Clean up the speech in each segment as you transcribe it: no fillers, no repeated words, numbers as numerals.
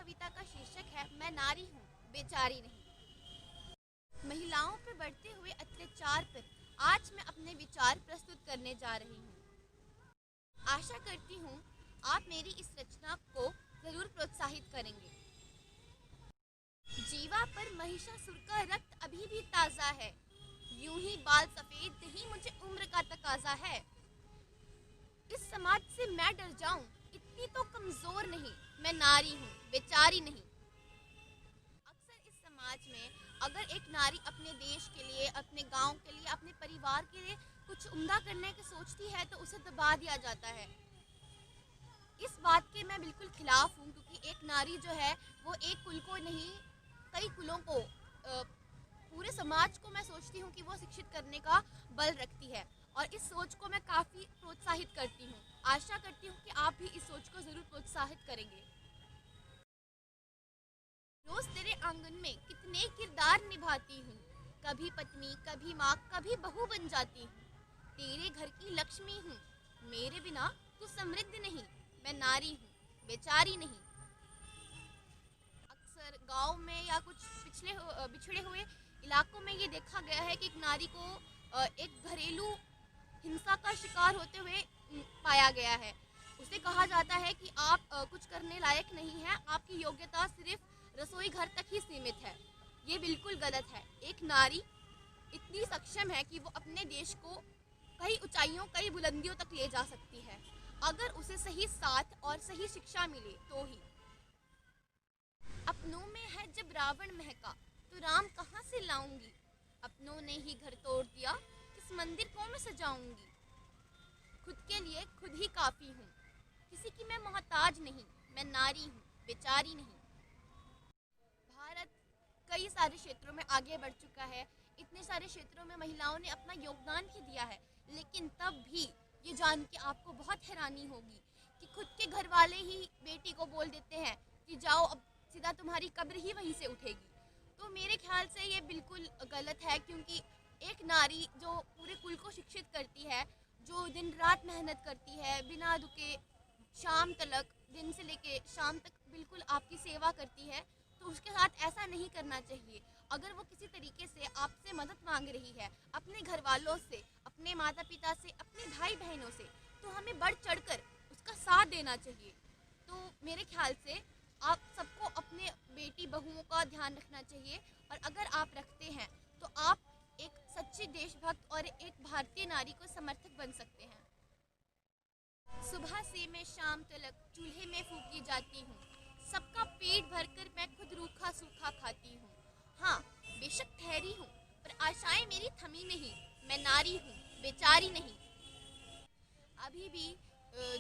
कविता का शीर्षक है मैं नारी हूँ बेचारी नहीं। महिलाओं पर बढ़ते हुए अत्याचार पर आज मैं अपने विचार प्रस्तुत करने जा रही हूँ। आशा करती हूँ आप मेरी इस रचना को जरूर प्रोत्साहित करेंगे। जीवा पर महिषासुर का रक्त अभी भी ताजा है, यूं ही बाल सफेद नहीं मुझे उम्र का तकाजा है। इस समाज से मैं डर जाऊं इतनी तो कमजोर नहीं, मैं नारी हूँ बेचारी नहीं। अक्सर इस समाज में अगर एक नारी अपने देश के लिए, अपने गांव के लिए, अपने परिवार के लिए कुछ उम्दा करने की सोचती है तो उसे दबा दिया जाता है। इस बात के मैं बिल्कुल खिलाफ हूँ, क्योंकि एक नारी जो है वो एक कुल को नहीं कई कुलों को, पूरे समाज को मैं सोचती हूँ कि वो शिक्षित करने का बल रखती है और इस सोच को मैं काफ़ी प्रोत्साहित करती हूँ। आशा करती हूँ कि आप भी इस सोच को ज़रूर प्रोत्साहित करेंगे। रोज तेरे आंगन में कितने किरदार निभाती हूँ, कभी पत्नी, कभी माँ, कभी बहू बन जाती हूँ। तेरे घर की लक्ष्मी हूँ, मेरे बिना तू समृद्ध नहीं, मैं नारी हूँ बेचारी नहीं। अक्सर गांव में या कुछ बिछड़े हुए इलाकों में ये देखा गया है कि एक नारी को एक घरेलू हिंसा का शिकार होते हुए पाया गया है। उसे कहा जाता है कि आप कुछ करने लायक नहीं हैं, आपकी योग्यता सिर्फ रसोई घर तक ही सीमित है। ये बिल्कुल गलत है। एक नारी इतनी सक्षम है कि वो अपने देश को कई ऊंचाइयों, कई बुलंदियों तक ले जा सकती है, अगर उसे सही साथ और सही शिक्षा मिले तो ही। अपनों में है जब रावण महका तो राम कहाँ से लाऊंगी, अपनों ने ही घर तोड़ दिया किस मंदिर को मैं सजाऊंगी। खुद के लिए खुद ही काफी हूँ, किसी की मैं मोहताज नहीं, मैं नारी हूँ बेचारी नहीं। भारत कई सारे क्षेत्रों में आगे बढ़ चुका है, इतने सारे क्षेत्रों में महिलाओं ने अपना योगदान ही दिया है, लेकिन तब भी ये जान के आपको बहुत हैरानी होगी कि खुद के घर वाले ही बेटी को बोल देते हैं कि जाओ अब सीधा तुम्हारी कब्र ही वहीं से उठेगी। तो मेरे ख्याल से ये बिल्कुल गलत है, क्योंकि एक नारी जो पूरे कुल को शिक्षित करती है, जो दिन रात मेहनत करती है बिना रुके, शाम तक, दिन से लेके शाम तक बिल्कुल आपकी सेवा करती है, तो उसके साथ ऐसा नहीं करना चाहिए। अगर वो किसी तरीके से आपसे मदद मांग रही है, अपने घर वालों से, अपने माता पिता से, अपने भाई बहनों से, तो हमें बढ़ चढ़कर उसका साथ देना चाहिए। तो मेरे ख्याल से आप सबको अपने बेटी बहुओं का ध्यान रखना चाहिए, और अगर आप रखते हैं तो आप एक सच्ची देशभक्त और एक भारतीय नारी को समर्थक बन सकते हैं। सुबह से मैं शाम तक चूल्हे में फूकी जाती हूँ, सबका पेट भरकर मैं खुद रूखा सूखा खाती हूँ। हाँ, बेशक ठहरी हूँ पर आशाएं मेरी थमी नहीं, मैं नारी हूँ बेचारी नहीं। अभी भी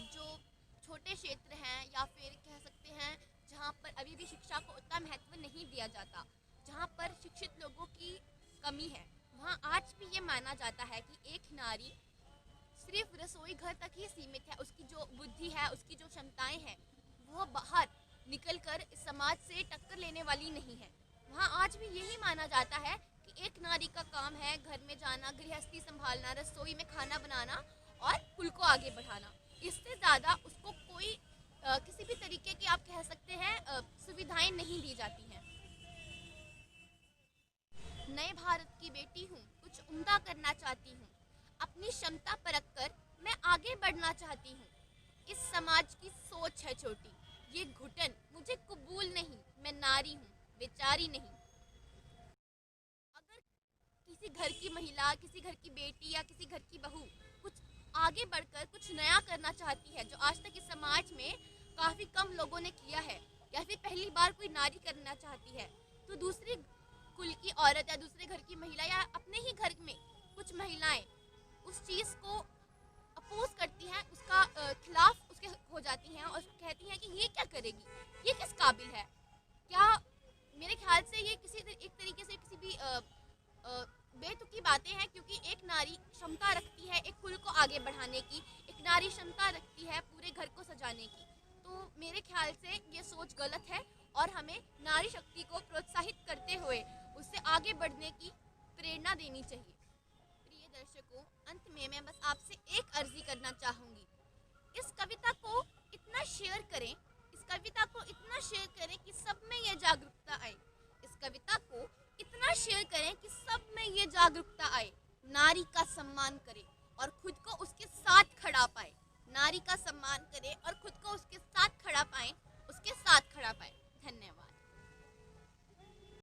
जो छोटे क्षेत्र हैं, या फिर कह सकते हैं जहाँ पर अभी भी शिक्षा को उतना महत्व नहीं दिया जाता, जहाँ पर शिक्षित लोगों की कमी है, वहाँ आज भी ये माना जाता है कि एक नारी सिर्फ रसोई घर तक ही सीमित है। उसकी जो बुद्धि है, उसकी जो क्षमताएं हैं, वो बाहर निकलकर इस समाज से टक्कर लेने वाली नहीं है। वहाँ आज भी यही माना जाता है कि एक नारी का काम है घर में जाना, गृहस्थी संभालना, रसोई में खाना बनाना और कुल को आगे बढ़ाना। इससे ज़्यादा उसको कोई किसी भी तरीके की, आप कह सकते हैं, सुविधाएं नहीं दी जाती हैं। नए भारत की बेटी हूँ, कुछ उम्दा करना चाहती हूँ, अपनी क्षमता परख कर मैं आगे बढ़ना चाहती हूँ। इस समाज की सोच है छोटी, ये घुटन मुझे कबूल नहीं, मैं नारी हूँ बेचारी नहीं। अगर किसी घर की महिला, किसी घर की बेटी या किसी घर की बहू कुछ आगे बढ़कर कुछ नया करना चाहती है, जो आज तक इस समाज में काफ़ी कम लोगों ने किया है, या फिर पहली बार कोई नारी करना चाहती है, तो दूसरी कुल की औरत या दूसरे घर की महिला या अपने ही घर में कुछ महिलाएं उस चीज़ को अपोज करती हैं, उसका खिलाफ उसके हो जाती हैं और कहती हैं कि ये क्या करेगी, ये किस काबिल है। क्या, मेरे ख्याल से ये किसी एक तरीके से किसी भी बेतुकी बातें हैं, क्योंकि एक नारी क्षमता रखती है एक कुल को आगे बढ़ाने की, एक नारी क्षमता रखती है पूरे घर को सजाने की। तो मेरे ख्याल से ये सोच गलत है और हमें नारी शक्ति को प्रोत्साहित करते हुए उससे आगे बढ़ने की प्रेरणा देनी चाहिए। प्रिय दर्शकों, अंत में मैं बस आपसे एक अर्जी करना चाहूँगी, इस कविता को इतना शेयर करें, इस कविता को इतना शेयर करें कि सब में ये जागरूकता आए। इस कविता को इतना शेयर करें कि सब में ये जागरूकता आए। नारी का सम्मान करें और खुद को उसके साथ खड़ा पाए। नारी का सम्मान करें और खुद को उसके